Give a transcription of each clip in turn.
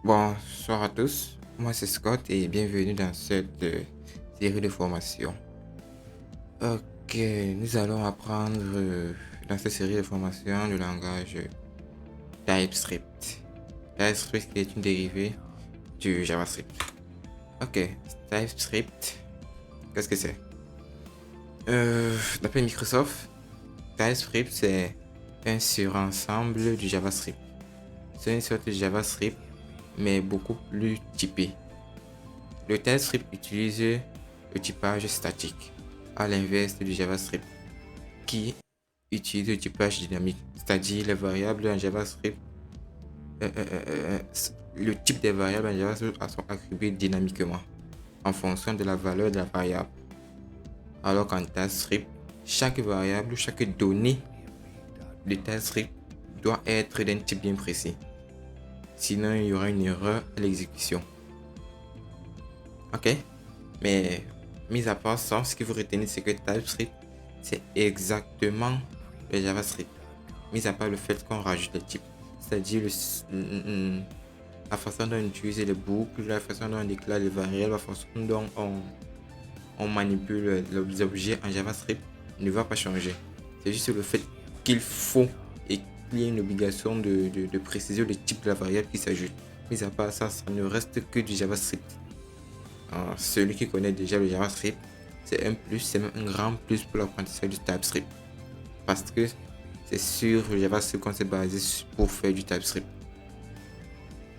Bonsoir à tous, moi c'est Scott et bienvenue dans cette série de formation. Ok, nous allons apprendre dans cette série de formation le langage TypeScript. TypeScript qui est une dérivée du JavaScript. Ok, TypeScript, qu'est-ce que c'est? D'après Microsoft, TypeScript c'est un surensemble du JavaScript. C'est une sorte de JavaScript mais beaucoup plus typé. Le TypeScript utilise le typage statique, à l'inverse du JavaScript, qui utilise le typage dynamique, c'est-à-dire les variables en JavaScript, le type des variables en JavaScript sont attribuées dynamiquement en fonction de la valeur de la variable. Alors qu'en TypeScript, chaque variable, chaque donnée de TypeScript doit être d'un type bien précis. Sinon, il y aura une erreur à l'exécution. Ok? Mais, mis à part ça, ce qu'il faut retenir, c'est que TypeScript, c'est exactement le JavaScript. Mis à part le fait qu'on rajoute des types. C'est-à-dire la façon dont on utilise les boucles, la façon dont on déclare les variables, la façon dont on manipule les objets en JavaScript ne va pas changer. C'est juste le fait qu'il faut et qu'il y ait une obligation de préciser le type de la variable qui s'ajoute. Mis à part ça, ça ne reste que du JavaScript. Alors, celui qui connaît déjà le JavaScript, c'est un plus, c'est même un grand plus pour l'apprentissage du TypeScript. Parce que c'est sur le JavaScript qu'on s'est basé pour faire du TypeScript.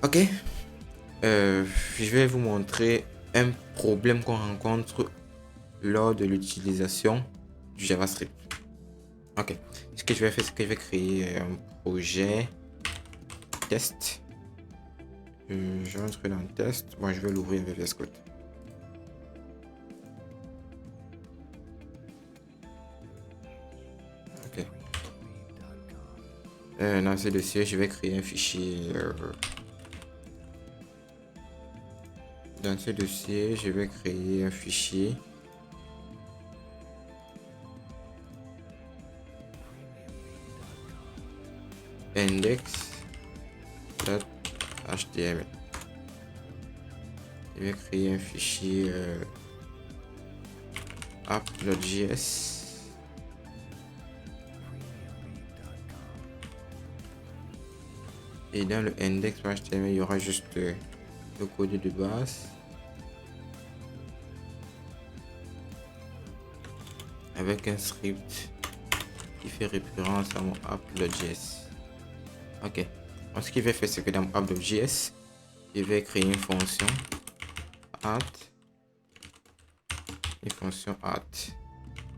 Ok, je vais vous montrer un problème qu'on rencontre lors de l'utilisation du JavaScript. Ok, ce que je vais faire, c'est que je vais créer un projet test. Je vais entrer dans le test. Moi, je vais l'ouvrir avec VS Code. Ok. Dans ce dossier, je vais créer un fichier. Dans ce dossier, je vais créer un fichier. Index.html. Je vais créer un fichier app.js. Et dans le index.html, il y aura juste le code de base avec un script qui fait référence à mon app.js. Ok. Donc, ce qu'il va faire, c'est que dans mon app.js, je vais créer une fonction add,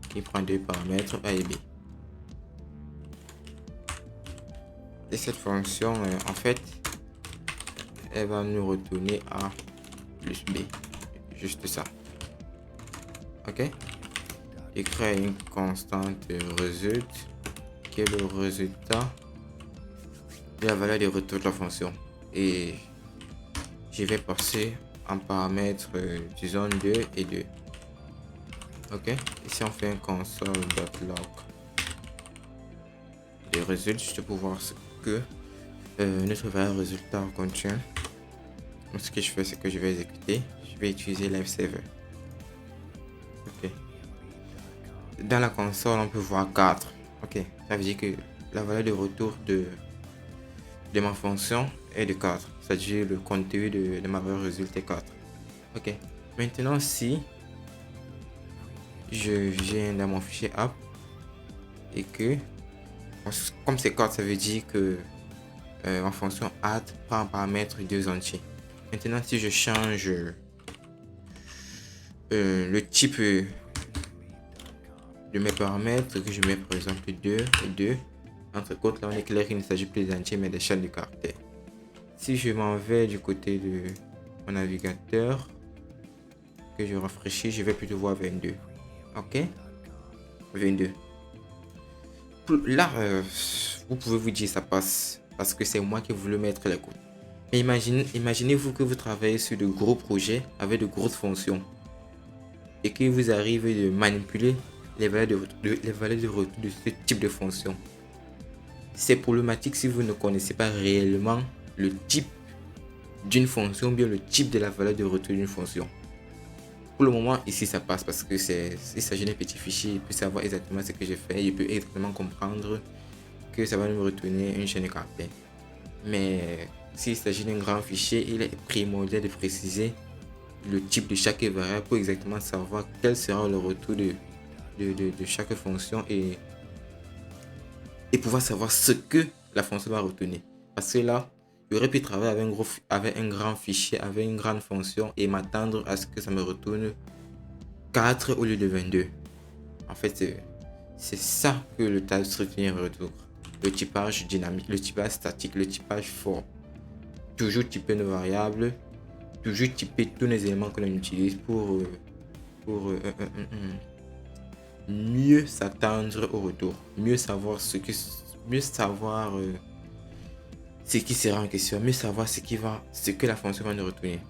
qui prend deux paramètres a et b. Et cette fonction, en fait, elle va nous retourner a plus b. Juste ça. Ok. Et crée une constante result qui est le résultat de la valeur de retour de la fonction. Et je vais passer en paramètres, disons 2 et 2. Ok. Ici, on fait un console.log des résultats juste pour voir ce que notre valeur résultat contient. Donc, ce que je fais, c'est que je vais exécuter. Je vais utiliser live server. Ok. Dans la console, on peut voir 4. Ok. Ça veut dire que la valeur de retour de ma fonction est de 4. C'est-à-dire le contenu de ma valeur résultat est 4. Ok. Maintenant, si je viens dans mon fichier app et que, comme c'est 4, ça veut dire que ma fonction add prend en paramètre 2 entiers. Maintenant, si je change le type de mes paramètres, que je mets par exemple 2 et 2, entre côtes, là on est clair qu'il ne s'agit plus des entiers mais des chaînes de caractères. Si je m'en vais du côté de mon navigateur, que je rafraîchis, je vais plutôt voir 22. Ok, 22. Là, vous pouvez vous dire ça passe parce que c'est moi qui ai voulu mettre les codes. Mais imaginez-vous que vous travaillez sur de gros projets avec de grosses fonctions et qu'il vous arrive de manipuler les valeurs de retour de ce type de fonction. C'est problématique si vous ne connaissez pas réellement le type d'une fonction ou bien le type de la valeur de retour d'une fonction. Pour le moment, ici, ça passe parce que il s'agit d'un petit fichier. Il peut savoir exactement ce que j'ai fait. Il peut exactement comprendre que ça va me retourner une chaîne de caractères. Mais s'il s'agit d'un grand fichier, il est primordial de préciser le type de chaque variable pour exactement savoir quel sera le retour de chaque fonction et pouvoir savoir ce que la fonction va retenir. Parce que là, il aurait pu travailler avec un grand fichier, avec une grande fonction et m'attendre à ce que ça me retourne 4 au lieu de 22. En fait, c'est ça que le TypeScript vient retour. Le typage dynamique, le typage statique, le typage fort. Toujours typer nos variables, toujours typer tous les éléments que l'on utilise pour mieux s'attendre au retour, mieux savoir ce qui sera en question, mieux savoir ce que la fonction va nous retourner.